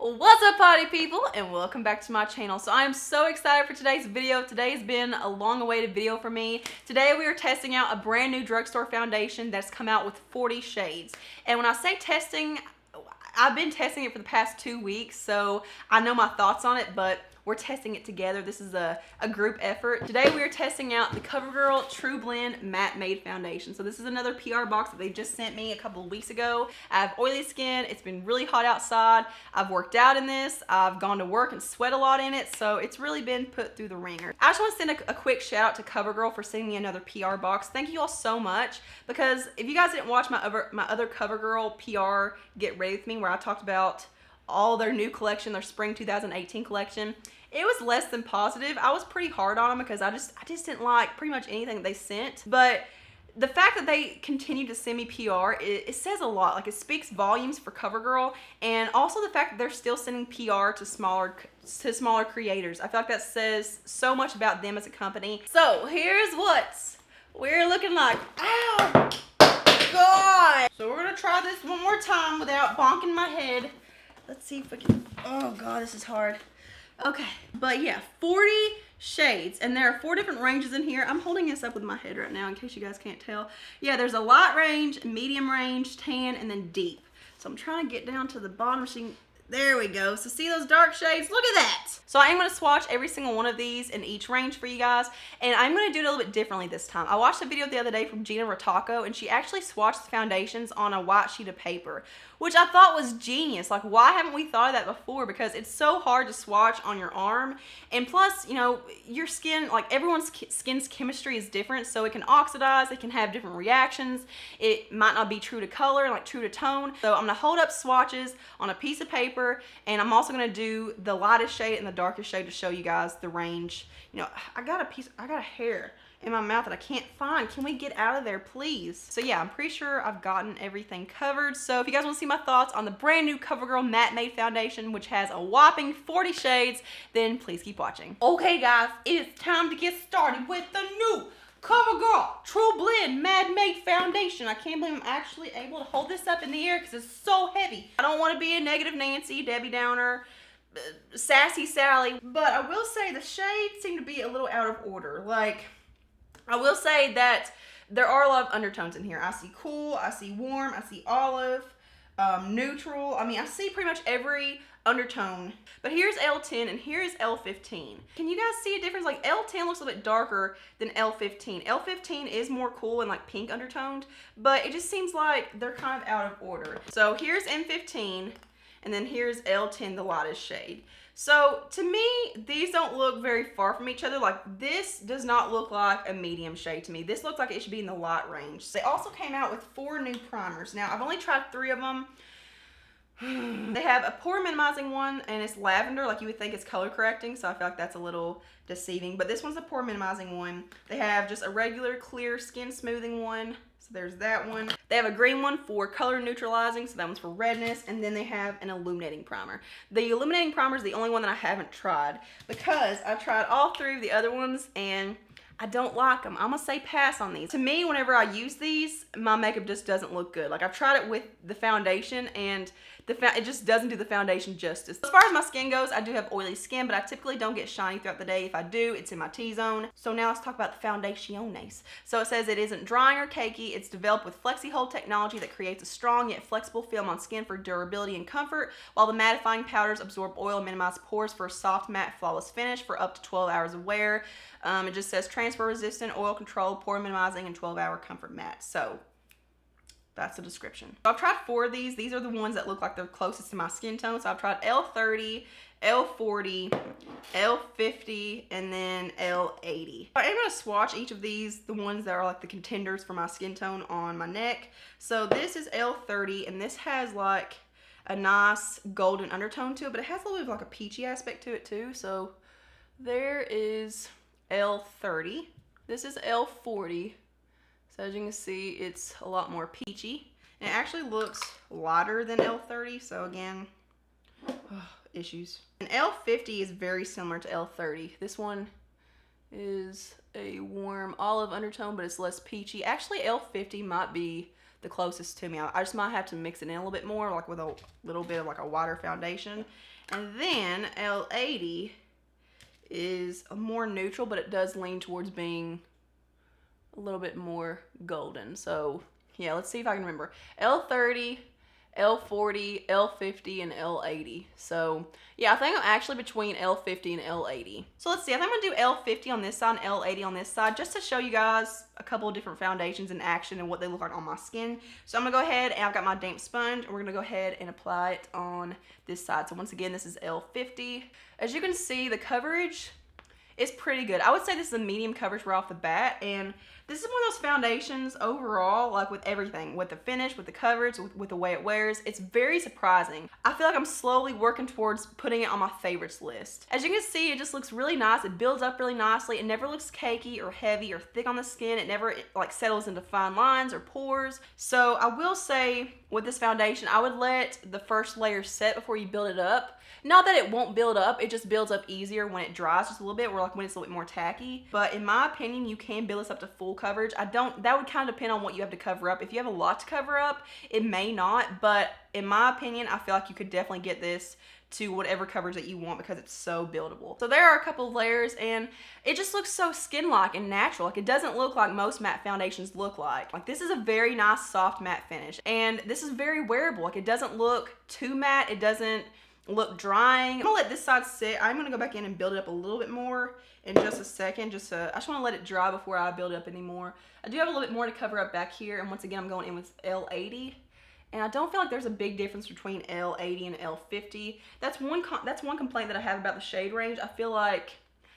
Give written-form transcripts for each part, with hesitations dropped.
What's up, party people, and welcome back to my channel. So I am so excited for today's video. Today's been a long-awaited video for me. Today we are testing out a brand new drugstore foundation that's come out with 40 shades. And when I say testing, I've been testing it for the past 2 weeks, so I know my thoughts on it, but we're testing it together. This is a group effort. Today we are testing out the COVERGIRL True Blend Matte Made Foundation. So this is another PR box that they just sent me a couple of weeks ago. I have oily skin. It's been really hot outside. I've worked out in this. I've gone to work and sweat a lot in it. So it's really been put through the ringer. I just want to send a quick shout out to COVERGIRL for sending me another PR box. Thank you all so much, because if you guys didn't watch my other COVERGIRL PR Get Ready With Me, where I talked about all their new collection, their spring 2018 collection, it was less than positive. I was pretty hard on them because I just didn't like pretty much anything that they sent. But the fact that they continue to send me PR, it says a lot. Like, it speaks volumes for COVERGIRL, and also the fact that they're still sending PR to smaller creators. I feel like that says so much about them as a company. So here's what we're looking like. Ow! God! So we're gonna try this one more time without bonking my head. Let's see if we can. Oh God, this is hard. Okay, but yeah, 40 shades, and there are 4 different ranges in here. I'm holding this up with my head right now in case you guys can't tell. Yeah, there's a light range, medium range, tan, and then deep. So I'm trying to get down to the bottom so you can, there we go. So see those dark shades? Look at that. So I am going to swatch every single one of these in each range for you guys, and I'm going to do it a little bit differently this time. I watched a video the other day from 𝐿𝐻𝐿𝐿𝐻𝐿, and she actually swatched the foundations on a white sheet of paper, which I thought was genius. Like, why haven't we thought of that before? Because it's so hard to swatch on your arm, and plus, you know, your skin, like, everyone's skin's chemistry is different, so it can oxidize, it can have different reactions, it might not be true to color, like true to tone. So I'm going to hold up swatches on a piece of paper, and I'm also going to do the lightest shade and the darkest shade to show you guys the range. You know, I got a hair in my mouth that I can't find. Can we get out of there, please? So yeah, I'm pretty sure I've gotten everything covered. So if you guys want to see my thoughts on the brand new COVERGIRL Matte Made Foundation, which has a whopping 40 shades, then please keep watching. Okay guys, it's time to get started with the new COVERGIRL True Blend Matte Made Foundation. I can't believe I'm actually able to hold this up in the air because it's so heavy. I don't want to be a negative Nancy, Debbie Downer, sassy Sally, but I will say the shades seem to be a little out of order. Like, I will say that there are a lot of undertones in here. I see cool, I see warm, I see olive, neutral. I mean, I see pretty much every undertone. But here's L10 and here's L15. Can you guys see a difference? Like, L10 looks a little bit darker than L15. L15 is more cool and like pink undertoned, but it just seems like they're kind of out of order. So here's M15, and then here's L10, the lightest shade. So to me, these don't look very far from each other. Like, this does not look like a medium shade to me. This looks like it should be in the light range. They also came out with 4 new primers. Now, I've only tried 3 of them. They have a pore minimizing one, and it's lavender, like you would think it's color correcting, so I feel like that's a little deceiving. But this one's a pore minimizing one. They have just a regular clear skin smoothing one. So there's that one. They have a green one for color neutralizing, so that one's for redness, and then they have an illuminating primer. The illuminating primer is the only one that I haven't tried, because I tried all 3 of the other ones and I don't like them. I'm gonna say pass on these. To me, whenever I use these, my makeup just doesn't look good. Like, I've tried it with the foundation, and it just doesn't do the foundation justice. As far as my skin goes, I do have oily skin, but I typically don't get shiny throughout the day. If I do, it's in my T-zone. So now let's talk about the foundaciones. So it says it isn't drying or cakey. It's developed with FlexiHold technology that creates a strong yet flexible film on skin for durability and comfort, while the mattifying powders absorb oil and minimize pores for a soft, matte, flawless finish for up to 12 hours of wear. It just says transfer resistant, oil control, pore minimizing, and 12-hour comfort matte. So that's the description. I've tried 4 of these. These are the ones that look like they're closest to my skin tone. So I've tried L30, L40, L50, and then L80. I am going to swatch each of these, the ones that are like the contenders for my skin tone, on my neck. So this is L30, and this has like a nice golden undertone to it, but it has a little bit of like a peachy aspect to it too. So there is L30. This is L40. So as you can see, it's a lot more peachy. And it actually looks lighter than L30. So again, issues. And L50 is very similar to L30. This one is a warm olive undertone, but it's less peachy. Actually, L50 might be the closest to me. I just might have to mix it in a little bit more, like with a little bit of like a wider foundation. And then L80 is a more neutral, but it does lean towards being a little bit more golden. So yeah, let's see if I can remember. L30, L40, L50, and L80. So yeah, I think I'm actually between L50 and L80. So let's see, I think I'm gonna do L50 on this side and L80 on this side, just to show you guys a couple of different foundations in action and what they look like on my skin. So I'm gonna go ahead and I've got my damp sponge and we're gonna go ahead and apply it on this side. So once again, this is L50. As you can see, the coverage is pretty good. I would say this is a medium coverage right off the bat, and this is one of those foundations overall, like with everything, with the finish, with the coverage, with the way it wears, it's very surprising. I feel like I'm slowly working towards putting it on my favorites list. As you can see, it just looks really nice. It builds up really nicely. It never looks cakey or heavy or thick on the skin. It never like settles into fine lines or pores. So I will say with this foundation, I would let the first layer set before you build it up. Not that it won't build up, it just builds up easier when it dries just a little bit, or like when it's a little bit more tacky. But in my opinion, you can build this up to full coverage. That would kind of depend on what you have to cover up. If you have a lot to cover up, it may not, but in my opinion, I feel like you could definitely get this to whatever coverage that you want because it's so buildable. So there are a couple of layers and it just looks so skin-like and natural. Like it doesn't look like most matte foundations look like. Like this is a very nice soft matte finish and this is very wearable. Like it doesn't look too matte. It doesn't look drying. I'm gonna let this side sit. I'm gonna go back in and build it up a little bit more in just a second. I just wanna let it dry before I build it up anymore. I do have a little bit more to cover up back here, and once again, I'm going in with L80. And I don't feel like there's a big difference between L80 and L50. That's one complaint that I have about the shade range. I feel like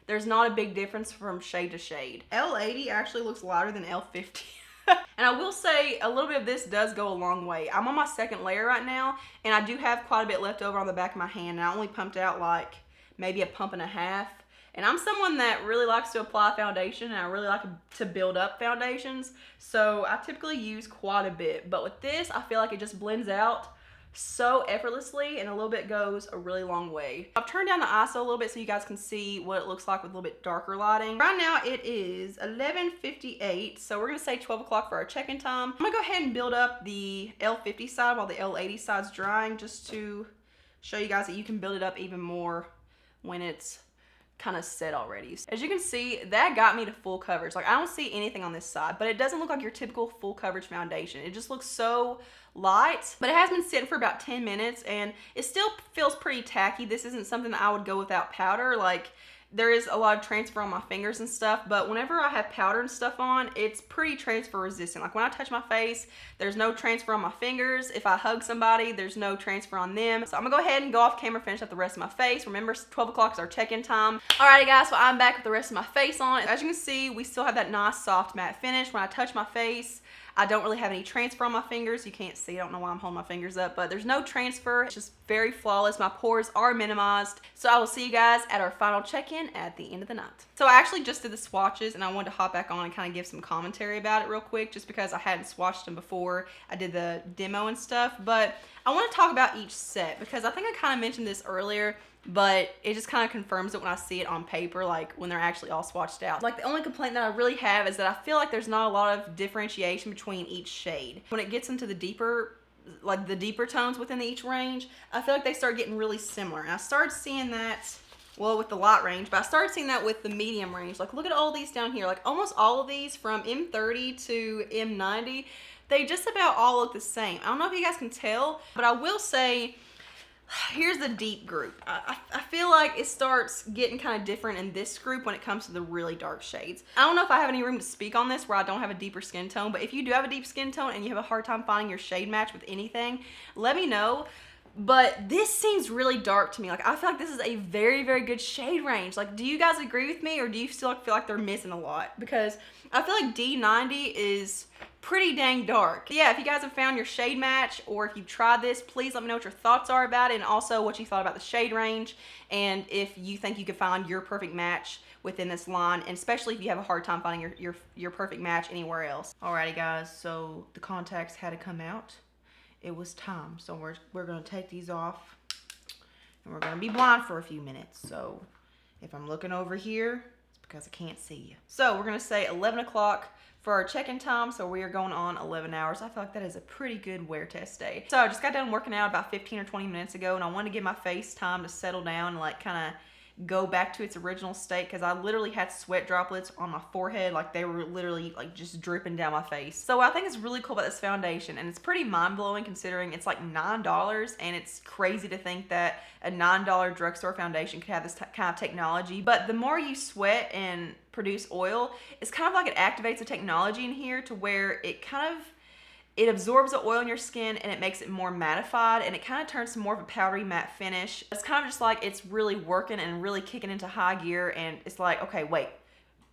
there's not a big difference from shade to shade. L80 actually looks lighter than L50. And I will say a little bit of this does go a long way. I'm on my second layer right now, and I do have quite a bit left over on the back of my hand, and I only pumped out like maybe a pump and a half. And I'm someone that really likes to apply foundation, and I really like to build up foundations, so I typically use quite a bit. But with this, I feel like it just blends out so effortlessly, and a little bit goes a really long way. I've turned down the ISO a little bit so you guys can see what it looks like with a little bit darker lighting. Right now it is 11:58, so we're gonna say 12 o'clock for our check-in time. I'm gonna go ahead and build up the L50 side while the L80 side's drying, just to show you guys that you can build it up even more when it's kind of set already. As you can see, that got me to full coverage. Like I don't see anything on this side, but it doesn't look like your typical full coverage foundation. It just looks so light, but it has been sitting for about 10 minutes and it still feels pretty tacky. This isn't something that I would go without powder. Like there is a lot of transfer on my fingers and stuff, but whenever I have powder and stuff on, it's pretty transfer resistant. Like when I touch my face, there's no transfer on my fingers. If I hug somebody, there's no transfer on them. So I'm gonna go ahead and go off camera, finish up the rest of my face. Remember, 12 o'clock is our check-in time. Alrighty guys, so I'm back with the rest of my face on. As you can see, we still have that nice soft matte finish. When I touch my face, I don't really have any transfer on my fingers. You can't see, I don't know why I'm holding my fingers up, but there's no transfer. It's just very flawless. My pores are minimized. So I will see you guys at our final check-in at the end of the night. So I actually just did the swatches and I wanted to hop back on and kind of give some commentary about it real quick, just because I hadn't swatched them before I did the demo and stuff. But I want to talk about each set because I think I kind of mentioned this earlier, but it just kind of confirms it when I see it on paper, like when they're actually all swatched out. Like the only complaint that I really have is that I feel like there's not a lot of differentiation between each shade. When it gets into the deeper, like the deeper tones within each range, I feel like they start getting really similar. And I started seeing that, well, with the light range, but I started seeing that with the medium range. Like look at all these down here, like almost all of these from M30 to M90, they just about all look the same. I don't know if you guys can tell, but I will say, here's the deep group. I feel like it starts getting kind of different in this group when it comes to the really dark shades. I don't know if I have any room to speak on this where I don't have a deeper skin tone, but if you do have a deep skin tone and you have a hard time finding your shade match with anything, let me know. But this seems really dark to me. Like I feel like this is a very, very good shade range. Like do you guys agree with me, or do you still feel like they're missing a lot? Because I feel like D90 is pretty dang dark. Yeah, if you guys have found your shade match, or if you've tried this, please let me know what your thoughts are about it, and also what you thought about the shade range, and if you think you could find your perfect match within this line, and especially if you have a hard time finding your perfect match anywhere else. Alrighty guys, so the contacts had to come out. It was time. So we're gonna take these off and we're gonna be blind for a few minutes. So if I'm looking over here, it's because I can't see you. So we're gonna say 11 o'clock for our check-in time, so we are going on 11 hours. I feel like that is a pretty good wear test day. So I just got done working out about 15 or 20 minutes ago, and I wanted to give my face time to settle down and like kind of go back to its original state, because I literally had sweat droplets on my forehead, like they were literally like just dripping down my face. So what I think is really cool about this foundation, and it's pretty mind-blowing considering it's like $9, and it's crazy to think that a $9 drugstore foundation could have this kind of technology. But the more you sweat and produce oil, it's kind of like it activates a technology in here to where it absorbs the oil in your skin and it makes it more mattified, and it kind of turns to more of a powdery matte finish. It's kind of just like it's really working and really kicking into high gear, and it's like, okay, wait,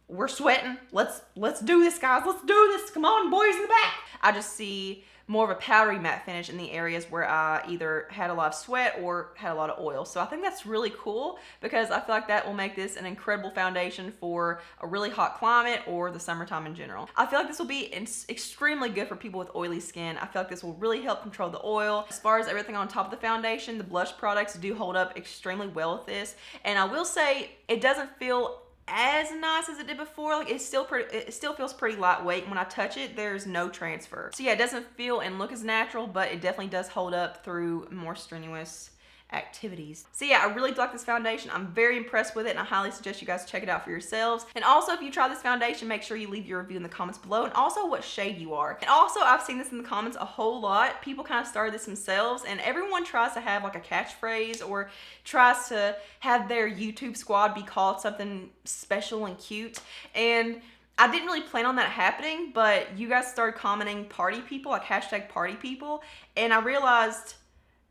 we're sweating. Let's do this, guys. Let's do this. Come on, boys in the back. I just see more of a powdery matte finish in the areas where I either had a lot of sweat or had a lot of oil. So I think that's really cool, because I feel like that will make this an incredible foundation for a really hot climate or the summertime in general. I feel like this will be extremely good for people with oily skin. I feel like this will really help control the oil. As far as everything on top of the foundation, the blush products do hold up extremely well with this. And I will say, it doesn't feel as nice as it did before. Like it still feels pretty lightweight. When I touch it, there's no transfer. So yeah, it doesn't feel and look as natural, but it definitely does hold up through more strenuous activities. So yeah, I really like this foundation. I'm very impressed with it, and I highly suggest you guys check it out for yourselves. And also, if you try this foundation, make sure you leave your review in the comments below, and also what shade you are. And also, I've seen this in the comments a whole lot. People kind of started this themselves, and everyone tries to have like a catchphrase or tries to have their YouTube squad be called something special and cute. And I didn't really plan on that happening, but you guys started commenting party people, like hashtag party people, and I realized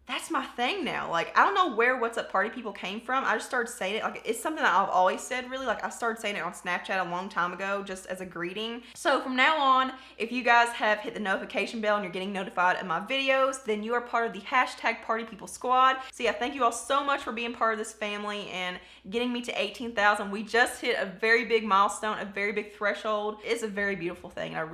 that's my thing now. Like, I don't know where What's Up Party People came from. I just started saying it. Like, it's something that I've always said, really. Like, I started saying it on Snapchat a long time ago, just as a greeting. So from now on, if you guys have hit the notification bell and you're getting notified of my videos, then you are part of the hashtag Party People squad. So yeah, thank you all so much for being part of this family and getting me to 18,000. We just hit a very big milestone, a very big threshold. It's a very beautiful thing. I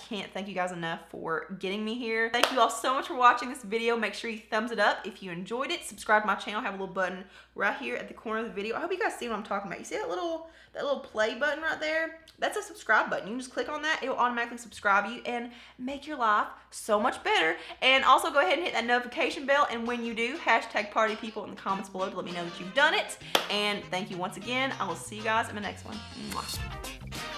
can't thank you guys enough for getting me here. Thank you all so much for watching this video. Make sure you thumbs it up if you enjoyed it. Subscribe to my channel. I have a little button right here at the corner of the video. I hope you guys see what I'm talking about. You see that little play button right there? That's a subscribe button. You can just click on that. It will automatically subscribe you and make your life so much better. And also go ahead and hit that notification bell. And when you do, hashtag party people in the comments below to let me know that you've done it. And thank you once again. I will see you guys in the next one. Mwah.